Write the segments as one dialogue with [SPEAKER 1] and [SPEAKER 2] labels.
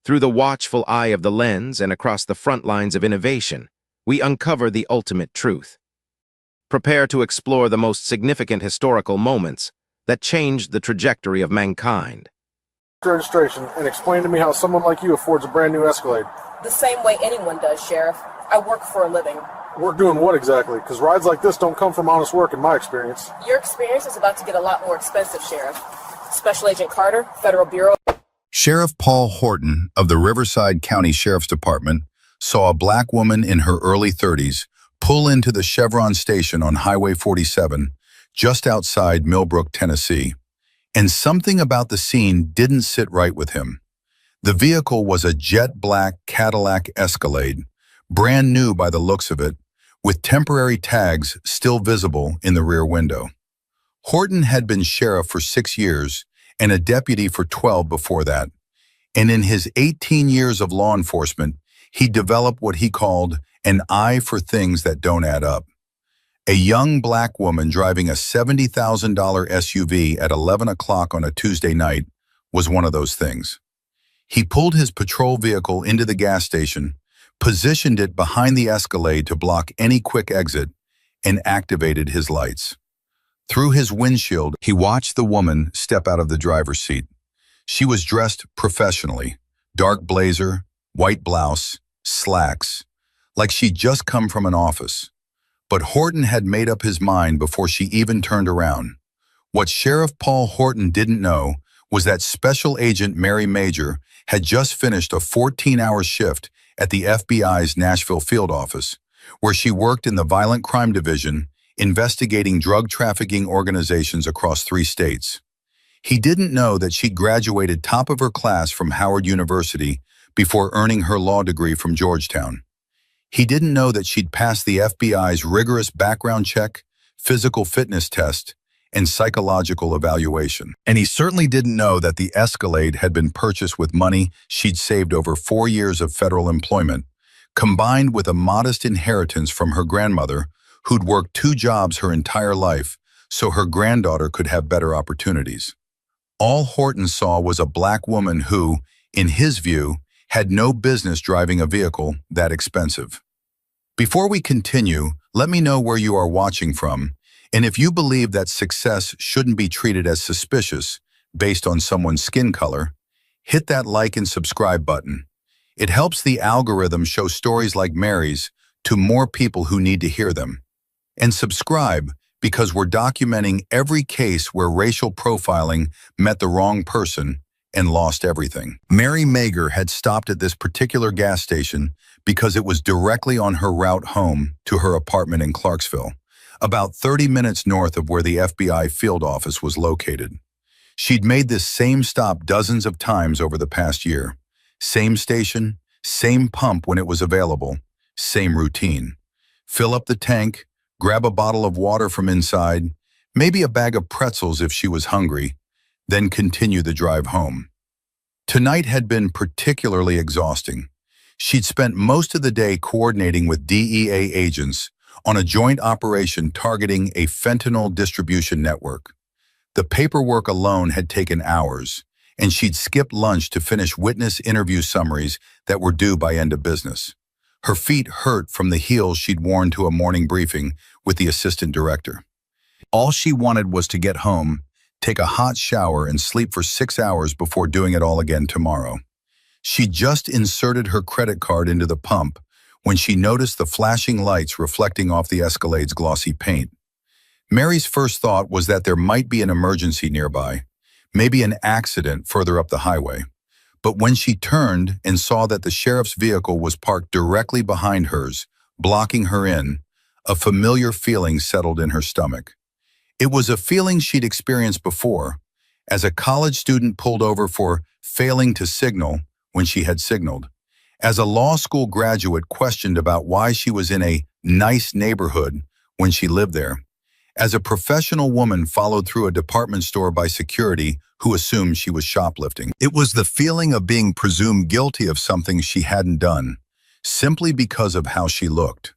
[SPEAKER 1] Through the watchful eye of the lens and across the front lines of innovation, we uncover the ultimate truth. Prepare to explore the most significant historical moments that changed the trajectory of mankind.
[SPEAKER 2] Registration and explain to me how someone like you affords a brand new Escalade.
[SPEAKER 3] The same way anyone does, Sheriff. I work for a living.
[SPEAKER 2] Work doing what exactly? Because rides like this don't come from honest work in my experience.
[SPEAKER 3] Your experience is about to get a lot more expensive, Sheriff. Special Agent Carter, Federal Bureau.
[SPEAKER 4] Sheriff Paul Horton of the Riverside County Sheriff's Department saw a black woman in her early 30s pull into the Chevron station on Highway 47, just outside Millbrook, Tennessee. And something about the scene didn't sit right with him. The vehicle was a jet black Cadillac Escalade, brand new by the looks of it, with temporary tags still visible in the rear window. Horton had been sheriff for 6 years and a deputy for 12 before that. And in his 18 years of law enforcement, he developed what he called an eye for things that don't add up. A young black woman driving a $70,000 SUV at 11 o'clock on a Tuesday night was one of those things. He pulled his patrol vehicle into the gas station, positioned it behind the Escalade to block any quick exit, and activated his lights. Through his windshield, he watched the woman step out of the driver's seat. She was dressed professionally, dark blazer, white blouse, slacks, like she'd just come from an office. But Horton had made up his mind before she even turned around. What Sheriff Paul Horton didn't know was that Special Agent Mary Major had just finished a 14-hour shift at the FBI's Nashville field office, where she worked in the Violent Crime Division, investigating drug trafficking organizations across 3 states. He didn't know that she'd graduated top of her class from Howard University before earning her law degree from Georgetown. He didn't know that she'd passed the FBI's rigorous background check, physical fitness test, and psychological evaluation. And he certainly didn't know that the Escalade had been purchased with money she'd saved over 4 years of federal employment, combined with a modest inheritance from her grandmother, who'd worked 2 jobs her entire life so her granddaughter could have better opportunities. All Horton saw was a black woman who, in his view, had no business driving a vehicle that expensive. Before we continue, let me know where you are watching from, and if you believe that success shouldn't be treated as suspicious based on someone's skin color, hit that like and subscribe button. It helps the algorithm show stories like Mary's to more people who need to hear them. And subscribe because we're documenting every case where racial profiling met the wrong person and lost everything. Mary Major had stopped at this particular gas station because it was directly on her route home to her apartment in Clarksville, about 30 minutes north of where the FBI field office was located. She'd made this same stop dozens of times over the past year. Same station, same pump when it was available, same routine. Fill up the tank, grab a bottle of water from inside, maybe a bag of pretzels if she was hungry, then continue the drive home. Tonight had been particularly exhausting. She'd spent most of the day coordinating with DEA agents on a joint operation targeting a fentanyl distribution network. The paperwork alone had taken hours, and she'd skipped lunch to finish witness interview summaries that were due by end of business. Her feet hurt from the heels she'd worn to a morning briefing with the assistant director. All she wanted was to get home, take a hot shower, and sleep for 6 hours before doing it all again tomorrow. She just inserted her credit card into the pump when she noticed the flashing lights reflecting off the Escalade's glossy paint. Mary's first thought was that there might be an emergency nearby, maybe an accident further up the highway. But when she turned and saw that the sheriff's vehicle was parked directly behind hers, blocking her in, a familiar feeling settled in her stomach. It was a feeling she'd experienced before, as a college student pulled over for failing to signal when she had signaled, as a law school graduate questioned about why she was in a nice neighborhood when she lived there, as a professional woman followed through a department store by security who assumed she was shoplifting. It was the feeling of being presumed guilty of something she hadn't done, simply because of how she looked.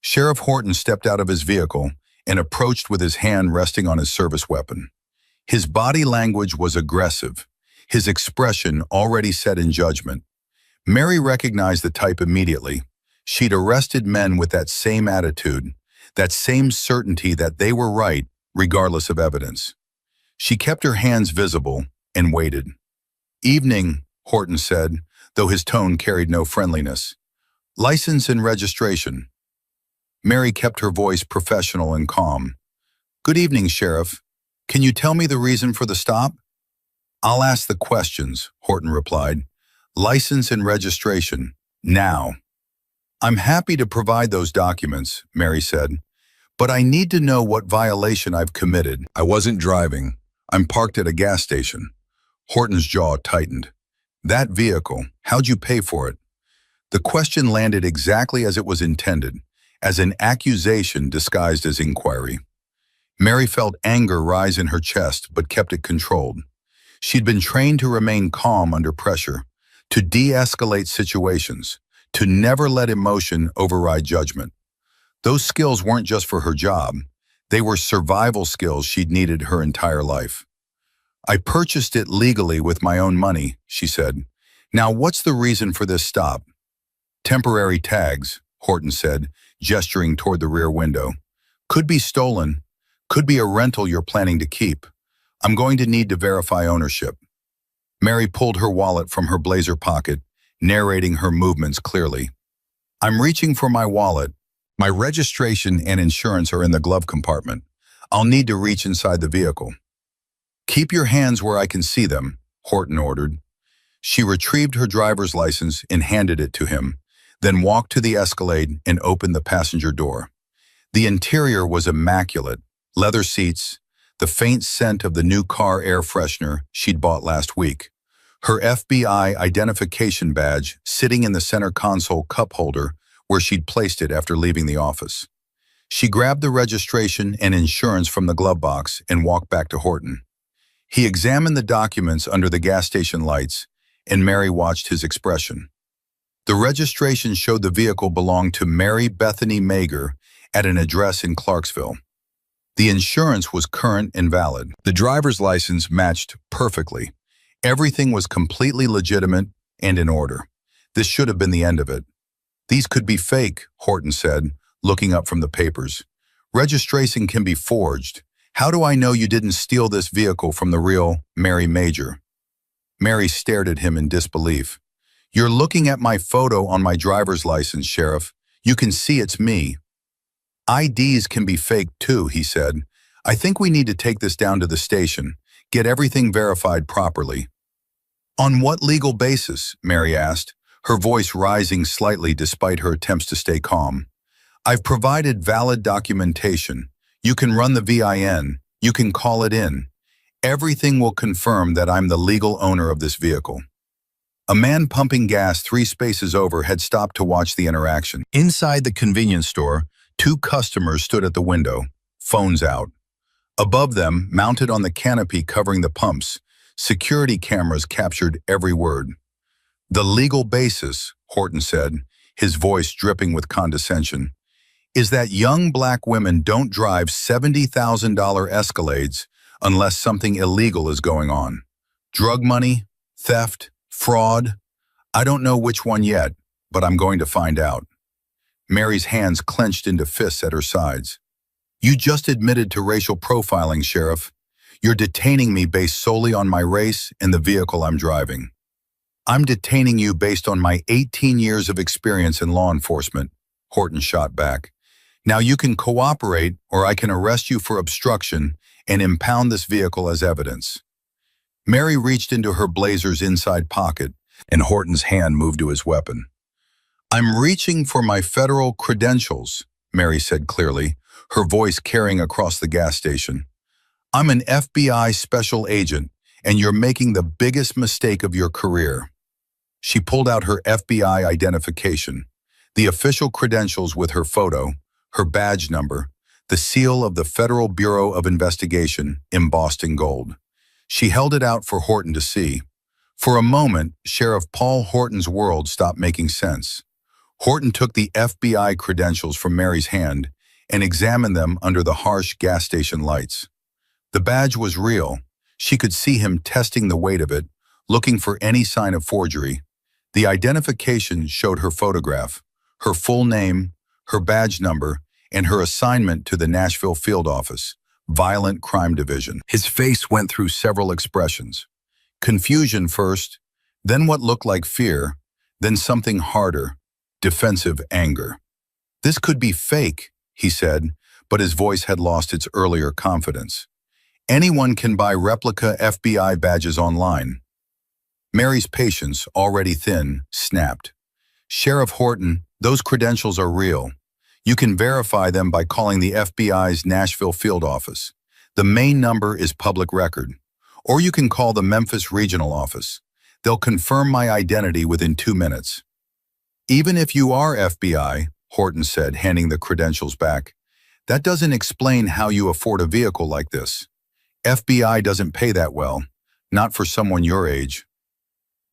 [SPEAKER 4] Sheriff Horton stepped out of his vehicle and approached with his hand resting on his service weapon. His body language was aggressive. his expression already set in judgment. Mary recognized the type immediately. She'd arrested men with that same attitude, that same certainty that they were right, regardless of evidence. She kept her hands visible and waited. "Evening," Horton said, though his tone carried no friendliness. "License and registration." Mary kept her voice professional and calm. "Good evening, Sheriff. Can you tell me the reason for the stop?" "I'll ask the questions," Horton replied. "License and registration, now." "I'm happy to provide those documents," Mary said, "but I need to know what violation I've committed." "I wasn't driving. I'm parked at a gas station." Horton's jaw tightened. "That vehicle, how'd you pay for it?" The question landed exactly as it was intended, as an accusation disguised as inquiry. Mary felt anger rise in her chest, but kept it controlled. She'd been trained to remain calm under pressure, to de-escalate situations, to never let emotion override judgment. Those skills weren't just for her job. They were survival skills she'd needed her entire life. "I purchased it legally with my own money," she said. "Now what's the reason for this stop?" "Temporary tags," Horton said, gesturing toward the rear window. "Could be stolen. Could be a rental you're planning to keep. I'm going to need to verify ownership." Mary pulled her wallet from her blazer pocket, narrating her movements clearly. "I'm reaching for my wallet. My registration and insurance are in the glove compartment. I'll need to reach inside the vehicle." "Keep your hands where I can see them," Horton ordered. She retrieved her driver's license and handed it to him, then walked to the Escalade and opened the passenger door. The interior was immaculate: leather seats, the faint scent of the new car air freshener she'd bought last week, her FBI identification badge sitting in the center console cup holder where she'd placed it after leaving the office. She grabbed the registration and insurance from the glove box and walked back to Horton. He examined the documents under the gas station lights, and Mary watched his expression. The registration showed the vehicle belonged to Mary Bethany Mager at an address in Clarksville. The insurance was current and valid. The driver's license matched perfectly. Everything was completely legitimate and in order. This should have been the end of it. "These could be fake," Horton said, looking up from the papers. "Registration can be forged. How do I know you didn't steal this vehicle from the real Mary Mager?" Mary stared at him in disbelief. "You're looking at my photo on my driver's license, Sheriff. You can see it's me." "IDs can be faked too," he said. "I think we need to take this down to the station, get everything verified properly." "On what legal basis?" Mary asked, her voice rising slightly despite her attempts to stay calm. "I've provided valid documentation. You can run the VIN. You can call it in. Everything will confirm that I'm the legal owner of this vehicle." A man pumping gas 3 spaces over had stopped to watch the interaction. Inside the convenience store, 2 customers stood at the window, phones out. Above them, mounted on the canopy covering the pumps, security cameras captured every word. "The legal basis," Horton said, his voice dripping with condescension, "is that young black women don't drive $70,000 Escalades unless something illegal is going on. Drug money, theft, fraud. I don't know which one yet, but I'm going to find out." Mary's hands clenched into fists at her sides. "You just admitted to racial profiling, Sheriff. You're detaining me based solely on my race and the vehicle I'm driving." "I'm detaining you based on my 18 years of experience in law enforcement," Horton shot back. "Now you can cooperate, or I can arrest you for obstruction and impound this vehicle as evidence." Mary reached into her blazer's inside pocket, and Horton's hand moved to his weapon. "I'm reaching for my federal credentials," Mary said clearly, her voice carrying across the gas station. "I'm an FBI special agent, and you're making the biggest mistake of your career." She pulled out her FBI identification, the official credentials with her photo, her badge number, the seal of the Federal Bureau of Investigation embossed in gold. She held it out for Horton to see. For a moment, Sheriff Paul Horton's world stopped making sense. Horton took the FBI credentials from Mary's hand and examined them under the harsh gas station lights. The badge was real. She could see him testing the weight of it, looking for any sign of forgery. The identification showed her photograph, her full name, her badge number, and her assignment to the Nashville field office, Violent Crime Division. His face went through several expressions. Confusion first, then what looked like fear, then something harder, defensive anger. This could be fake, he said, but his voice had lost its earlier confidence. Anyone can buy replica FBI badges online. Mary's patience, already thin, snapped. Sheriff Horton, those credentials are real. You can verify them by calling the FBI's Nashville field office. The main number is public record. Or you can call the Memphis regional office. They'll confirm my identity within 2 minutes. Even if you are FBI, Horton said, handing the credentials back, that doesn't explain how you afford a vehicle like this. FBI doesn't pay that well, not for someone your age.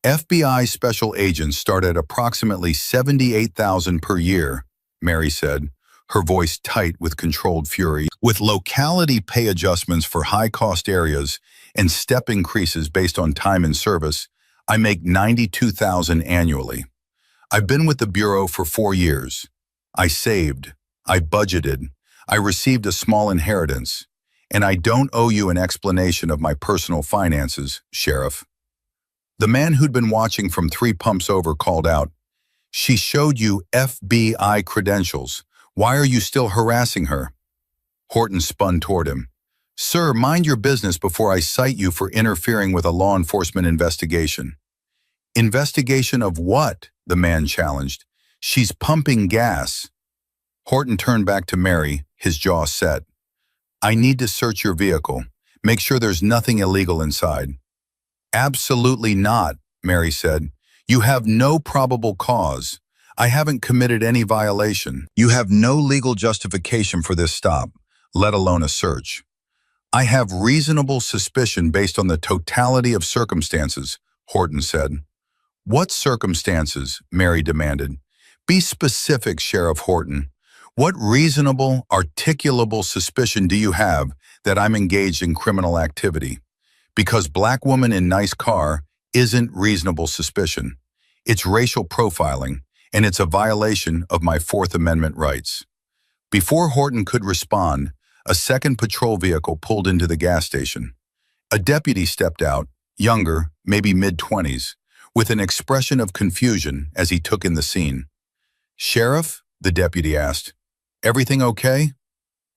[SPEAKER 4] FBI special agents start at approximately $78,000 per year, Mary said, her voice tight with controlled fury. With locality pay adjustments for high-cost areas and step increases based on time in service, I make $92,000 annually. I've been with the Bureau for 4 years. I saved, I budgeted, I received a small inheritance, and I don't owe you an explanation of my personal finances, Sheriff. The man who'd been watching from 3 pumps over called out, "She showed you FBI credentials. Why are you still harassing her?" Horton spun toward him. "Sir, mind your business before I cite you for interfering with a law enforcement investigation." "Investigation of what?" the man challenged. "She's pumping gas." Horton turned back to Mary, his jaw set. "I need to search your vehicle. Make sure there's nothing illegal inside." "Absolutely not," Mary said. "You have no probable cause. I haven't committed any violation. You have no legal justification for this stop, let alone a search." "I have reasonable suspicion based on the totality of circumstances," Horton said. "What circumstances?" Mary demanded. "Be specific, Sheriff Horton. What reasonable, articulable suspicion do you have that I'm engaged in criminal activity? Because black woman in nice car isn't reasonable suspicion. It's racial profiling, and it's a violation of my Fourth Amendment rights." Before Horton could respond, a second patrol vehicle pulled into the gas station. A deputy stepped out, younger, maybe mid-20s, with an expression of confusion as he took in the scene. "Sheriff?" the deputy asked. "Everything okay?"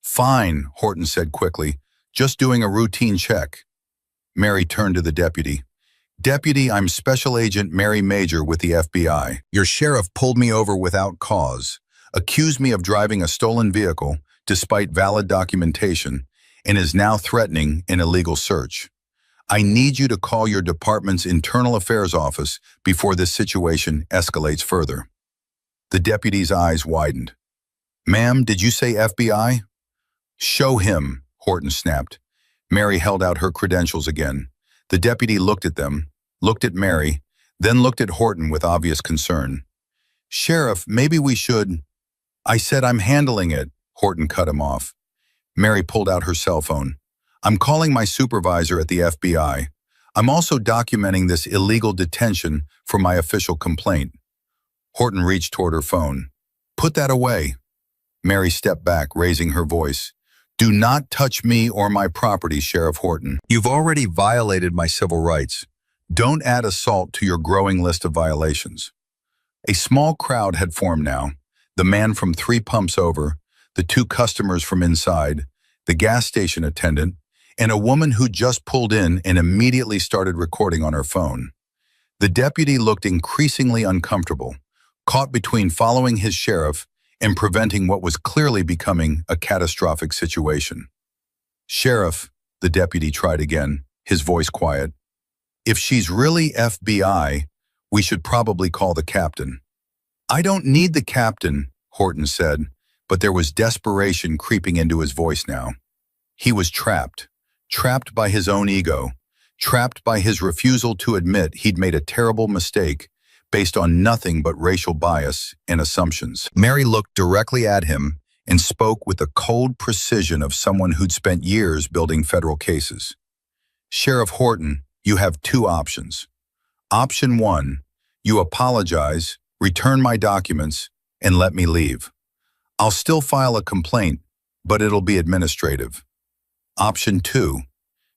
[SPEAKER 4] "Fine," Horton said quickly. "Just doing a routine check." Mary turned to the deputy. "Deputy, I'm Special Agent Mary Major with the FBI. Your sheriff pulled me over without cause, accused me of driving a stolen vehicle despite valid documentation, and is now threatening an illegal search. I need you to call your department's internal affairs office before this situation escalates further." The deputy's eyes widened. "Ma'am, did you say FBI?" "Show him," Horton snapped. Mary held out her credentials again. The deputy looked at them, looked at Mary, then looked at Horton with obvious concern. "Sheriff, maybe we should—" "I said I'm handling it," Horton cut him off. Mary pulled out her cell phone. "I'm calling my supervisor at the FBI. I'm also documenting this illegal detention for my official complaint." Horton reached toward her phone. "Put that away." Mary stepped back, raising her voice. "Do not touch me or my property, Sheriff Horton. You've already violated my civil rights. Don't add assault to your growing list of violations." A small crowd had formed now. The man from 3 pumps over, the 2 customers from inside, the gas station attendant, and a woman who just pulled in and immediately started recording on her phone. The deputy looked increasingly uncomfortable, caught between following his sheriff and preventing what was clearly becoming a catastrophic situation. "Sheriff," the deputy tried again, his voice quiet. "If she's really FBI, we should probably call the captain." "I don't need the captain," Horton said, but there was desperation creeping into his voice now. He was trapped by his own ego, trapped by his refusal to admit he'd made a terrible mistake based on nothing but racial bias and assumptions. Mary looked directly at him and spoke with the cold precision of someone who'd spent years building federal cases. "Sheriff Horton, you have 2 options. Option 1. You apologize, return my documents, and let me leave. I'll still file a complaint, but it'll be administrative. Option 2.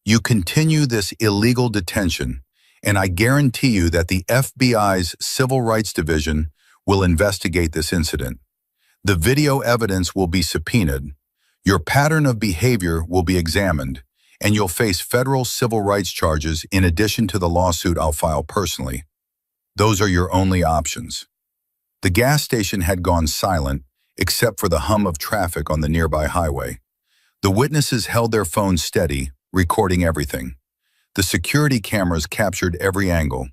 [SPEAKER 4] You continue this illegal detention, and I guarantee you that the FBI's Civil Rights Division will investigate this incident. The video evidence will be subpoenaed. Your pattern of behavior will be examined, and you'll face federal civil rights charges in addition to the lawsuit I'll file personally. Those are your only options. The gas station had gone silent, except for the hum of traffic on the nearby highway. The witnesses held their phones steady, recording everything. The security cameras captured every angle.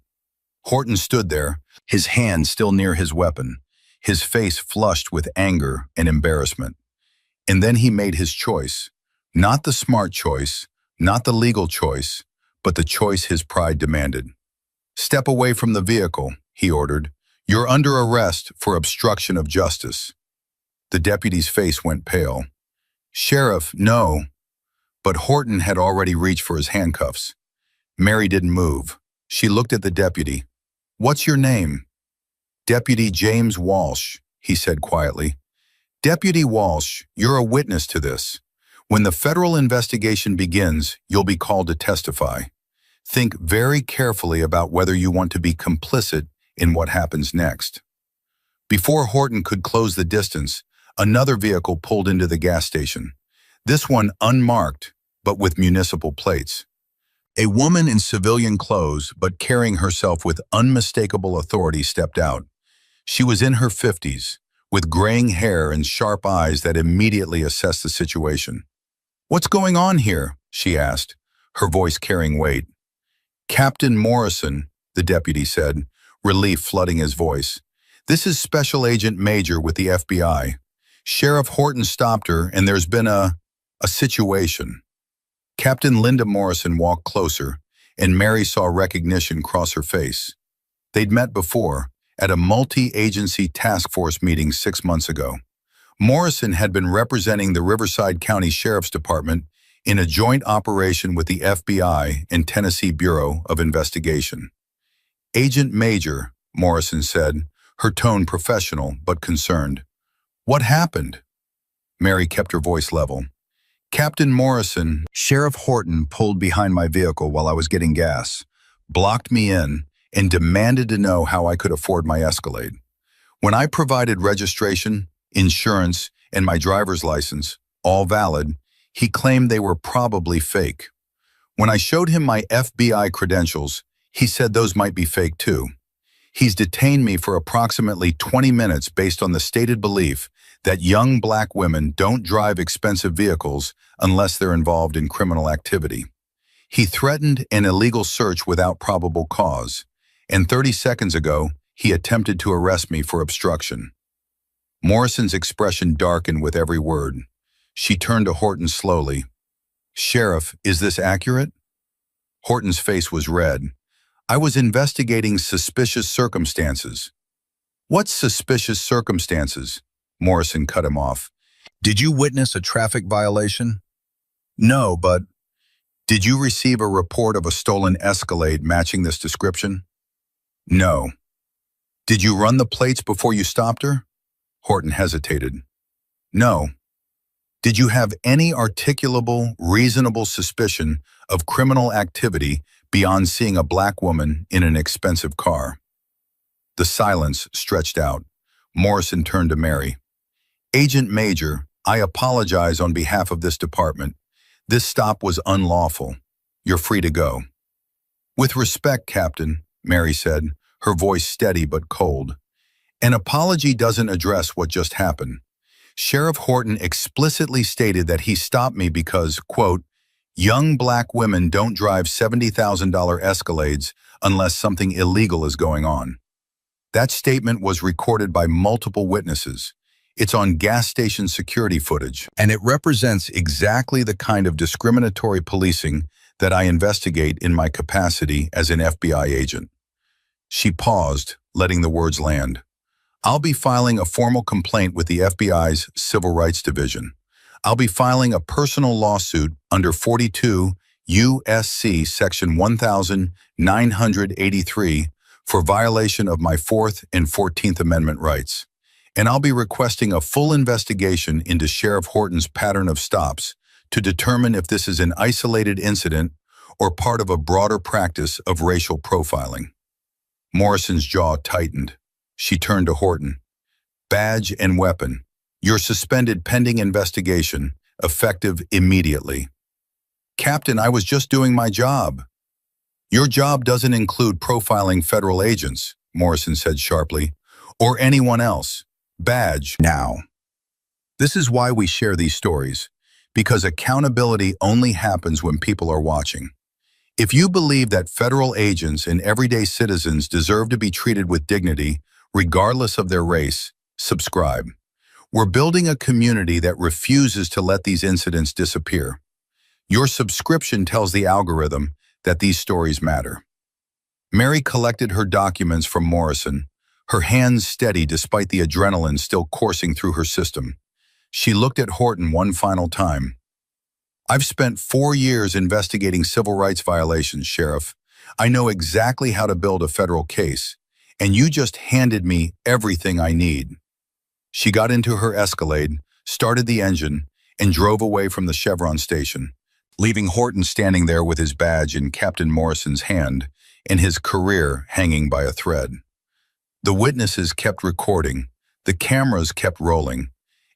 [SPEAKER 4] Horton stood there, his hand still near his weapon, his face flushed with anger and embarrassment. And then he made his choice. Not the smart choice, not the legal choice, but the choice his pride demanded. Step away from the vehicle, he ordered. You're under arrest for obstruction of justice. The deputy's face went pale. Sheriff, no. But Horton had already reached for his handcuffs. Mary didn't move. She looked at the deputy. What's your name? Deputy James Walsh, he said quietly. Deputy Walsh, you're a witness to this. When the federal investigation begins, you'll be called to testify. Think very carefully about whether you want to be complicit in what happens next. Before Horton could close the distance, another vehicle pulled into the gas station. This one unmarked, but with municipal plates. A woman in civilian clothes, but carrying herself with unmistakable authority, stepped out. She was in her 50s, with graying hair and sharp eyes that immediately assessed the situation. What's going on here? She asked, her voice carrying weight. Captain Morrison, the deputy said, relief flooding his voice. This is Special Agent Major with the FBI. Sheriff Horton stopped her, and there's been a situation. Captain Linda Morrison walked closer, and Mary saw recognition cross her face. They'd met before, at a multi-agency task force meeting 6 months ago. Morrison had been representing the Riverside County Sheriff's Department in a joint operation with the FBI and Tennessee Bureau of Investigation. Agent Major, Morrison said, her tone professional but concerned. What happened? Mary kept her voice level. Captain Morrison, Sheriff Horton pulled behind my vehicle while I was getting gas, blocked me in, and demanded to know how I could afford my Escalade. When I provided registration, insurance, and my driver's license, all valid, he claimed they were probably fake. When I showed him my FBI credentials, he said those might be fake too. He's detained me for approximately 20 minutes based on the stated belief that young black women don't drive expensive vehicles unless they're involved in criminal activity. He threatened an illegal search without probable cause, and 30 seconds ago, he attempted to arrest me for obstruction. Morrison's expression darkened with every word. She turned to Horton slowly. Sheriff, is this accurate? Horton's face was red. I was investigating suspicious circumstances. What suspicious circumstances? Morrison cut him off. Did you witness a traffic violation? No, but did you receive a report of a stolen Escalade matching this description? No. Did you run the plates before you stopped her? Horton hesitated. No. Did you have any articulable, reasonable suspicion of criminal activity beyond seeing a black woman in an expensive car? The silence stretched out. Morrison turned to Mary. Agent Major, I apologize on behalf of this department. This stop was unlawful. You're free to go. With respect, Captain, Mary said, her voice steady but cold. An apology doesn't address what just happened. Sheriff Horton explicitly stated that he stopped me because, quote, young black women don't drive $70,000 Escalades unless something illegal is going on. That statement was recorded by multiple witnesses. It's on gas station security footage, and it represents exactly the kind of discriminatory policing that I investigate in my capacity as an FBI agent. She paused, letting the words land. I'll be filing a formal complaint with the FBI's Civil Rights Division. I'll be filing a personal lawsuit under 42 U.S.C. Section 1983 for violation of my 4th and 14th Amendment rights. And I'll be requesting a full investigation into Sheriff Horton's pattern of stops to determine if this is an isolated incident or part of a broader practice of racial profiling. Morrison's jaw tightened. She turned to Horton. Badge and weapon. You're suspended pending investigation, effective immediately. Captain, I was just doing my job. Your job doesn't include profiling federal agents, Morrison said sharply, or anyone else. Badge now. This is why we share these stories, because accountability only happens when people are watching. If you believe that federal agents and everyday citizens deserve to be treated with dignity, regardless of their race, subscribe. We're building a community that refuses to let these incidents disappear. Your subscription tells the algorithm that these stories matter. Mary collected her documents from Morrison, her hands steady despite the adrenaline still coursing through her system. She looked at Horton one final time. I've spent 4 years investigating civil rights violations, Sheriff. I know exactly how to build a federal case, and you just handed me everything I need. She got into her Escalade, started the engine, and drove away from the Chevron station, leaving Horton standing there with his badge in Captain Morrison's hand and his career hanging by a thread. The witnesses kept recording, the cameras kept rolling,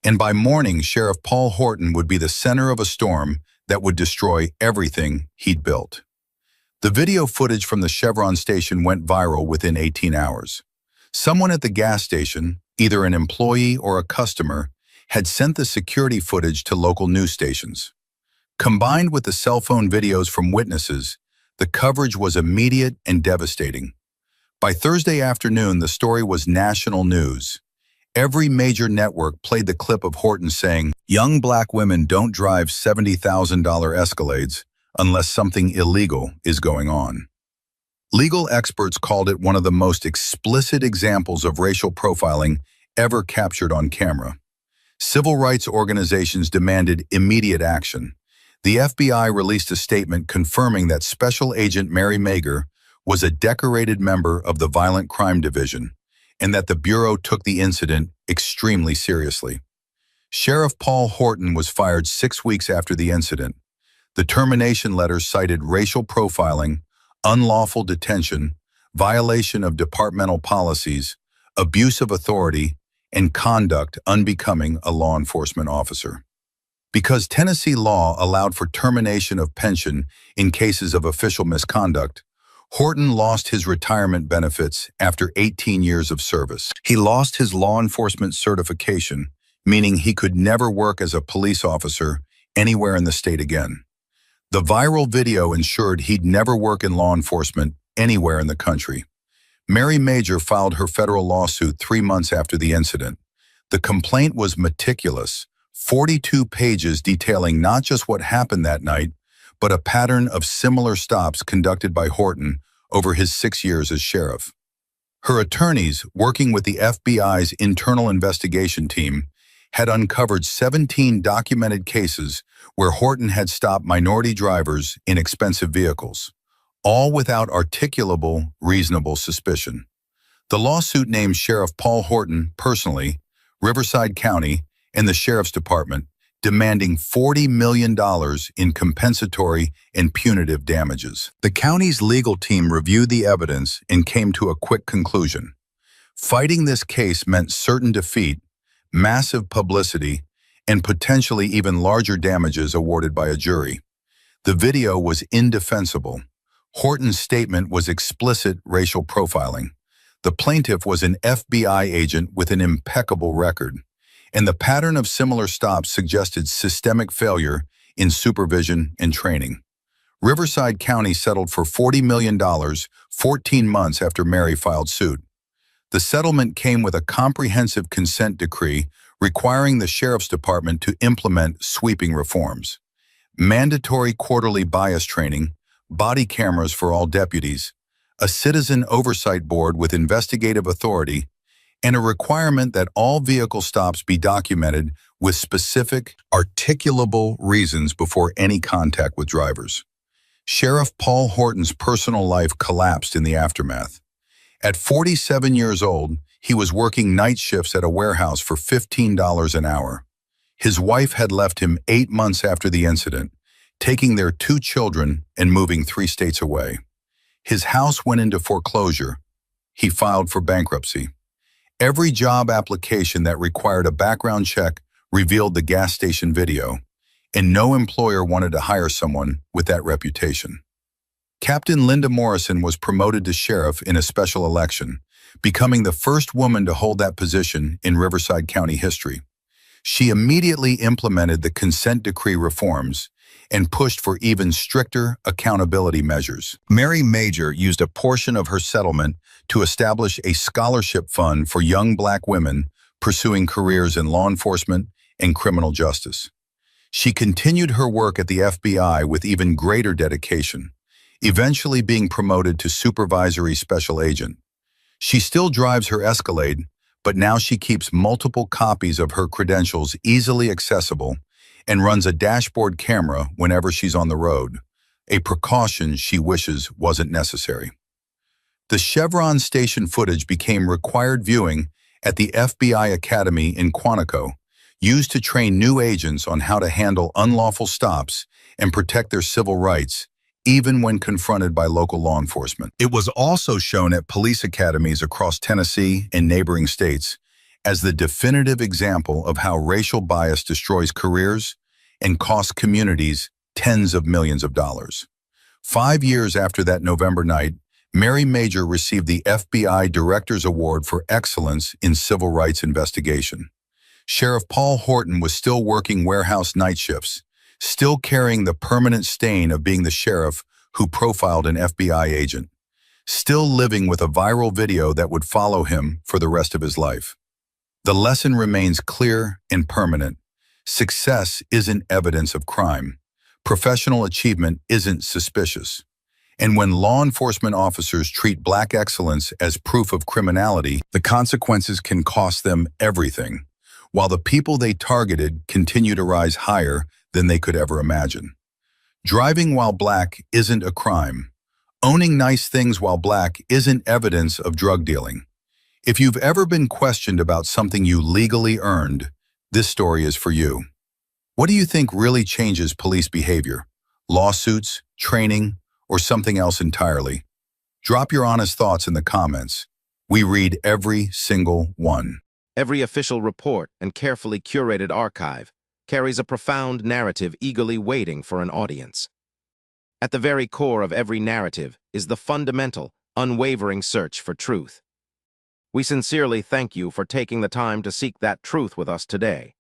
[SPEAKER 4] and by morning, Sheriff Paul Horton would be the center of a storm that would destroy everything he'd built. The video footage from the Chevron station went viral within 18 hours. Someone at the gas station, either an employee or a customer, had sent the security footage to local news stations. Combined with the cell phone videos from witnesses, the coverage was immediate and devastating. By Thursday afternoon, the story was national news. Every major network played the clip of Horton saying, "Young black women don't drive $70,000 Escalades unless something illegal is going on." Legal experts called it one of the most explicit examples of racial profiling ever captured on camera. Civil rights organizations demanded immediate action. The FBI released a statement confirming that Special Agent Mary Mager was a decorated member of the Violent Crime Division, and that the Bureau took the incident extremely seriously. Sheriff Paul Horton was fired 6 weeks after the incident. The termination letter cited racial profiling, unlawful detention, violation of departmental policies, abuse of authority, and conduct unbecoming a law enforcement officer. Because Tennessee law allowed for termination of pension in cases of official misconduct, Horton lost his retirement benefits after 18 years of service. He lost his law enforcement certification, meaning he could never work as a police officer anywhere in the state again. The viral video ensured he'd never work in law enforcement anywhere in the country. Mary Mager filed her federal lawsuit 3 months after the incident. The complaint was meticulous, 42 pages detailing not just what happened that night, but a pattern of similar stops conducted by Horton over his 6 years as sheriff. Her attorneys, working with the FBI's internal investigation team, had uncovered 17 documented cases where Horton had stopped minority drivers in expensive vehicles, all without articulable, reasonable suspicion. The lawsuit named Sheriff Paul Horton personally, Riverside County, and the Sheriff's Department, demanding $40 million in compensatory and punitive damages. The county's legal team reviewed the evidence and came to a quick conclusion. Fighting this case meant certain defeat, massive publicity, and potentially even larger damages awarded by a jury. The video was indefensible. Horton's statement was explicit racial profiling. The plaintiff was an FBI agent with an impeccable record, and the pattern of similar stops suggested systemic failure in supervision and training. Riverside County settled for $40 million 14 months after Mary filed suit. The settlement came with a comprehensive consent decree requiring the Sheriff's Department to implement sweeping reforms. Mandatory quarterly bias training, body cameras for all deputies, a citizen oversight board with investigative authority, and a requirement that all vehicle stops be documented with specific, articulable reasons before any contact with drivers. Sheriff Paul Horton's personal life collapsed in the aftermath. At 47 years old, he was working night shifts at a warehouse for $15 an hour. His wife had left him 8 months after the incident, taking their 2 children and moving 3 states away. His house went into foreclosure. He filed for bankruptcy. Every job application that required a background check revealed the gas station video, and no employer wanted to hire someone with that reputation. Captain Linda Morrison was promoted to sheriff in a special election, becoming the first woman to hold that position in Riverside County history. She immediately implemented the consent decree reforms and pushed for even stricter accountability measures. Mary Major used a portion of her settlement to establish a scholarship fund for young Black women pursuing careers in law enforcement and criminal justice. She continued her work at the FBI with even greater dedication, eventually being promoted to supervisory special agent. She still drives her Escalade, but now she keeps multiple copies of her credentials easily accessible and runs a dashboard camera whenever she's on the road, a precaution she wishes wasn't necessary. The Chevron station footage became required viewing at the FBI Academy in Quantico, used to train new agents on how to handle unlawful stops and protect their civil rights, even when confronted by local law enforcement. It was also shown at police academies across Tennessee and neighboring states as the definitive example of how racial bias destroys careers and costs communities tens of millions of dollars. 5 years after that November night, Mary Major received the FBI Director's Award for Excellence in Civil Rights Investigation. Sheriff Paul Horton was still working warehouse night shifts, still carrying the permanent stain of being the sheriff who profiled an FBI agent, still living with a viral video that would follow him for the rest of his life. The lesson remains clear and permanent. Success isn't evidence of crime. Professional achievement isn't suspicious. And when law enforcement officers treat Black excellence as proof of criminality, the consequences can cost them everything, while the people they targeted continue to rise higher than they could ever imagine. Driving while Black isn't a crime. Owning nice things while Black isn't evidence of drug dealing. If you've ever been questioned about something you legally earned, this story is for you. What do you think really changes police behavior? Lawsuits, training, or something else entirely? Drop your honest thoughts in the comments. We read every single one.
[SPEAKER 1] Every official report and carefully curated archive carries a profound narrative eagerly waiting for an audience. At the very core of every narrative is the fundamental, unwavering search for truth. We sincerely thank you for taking the time to seek that truth with us today.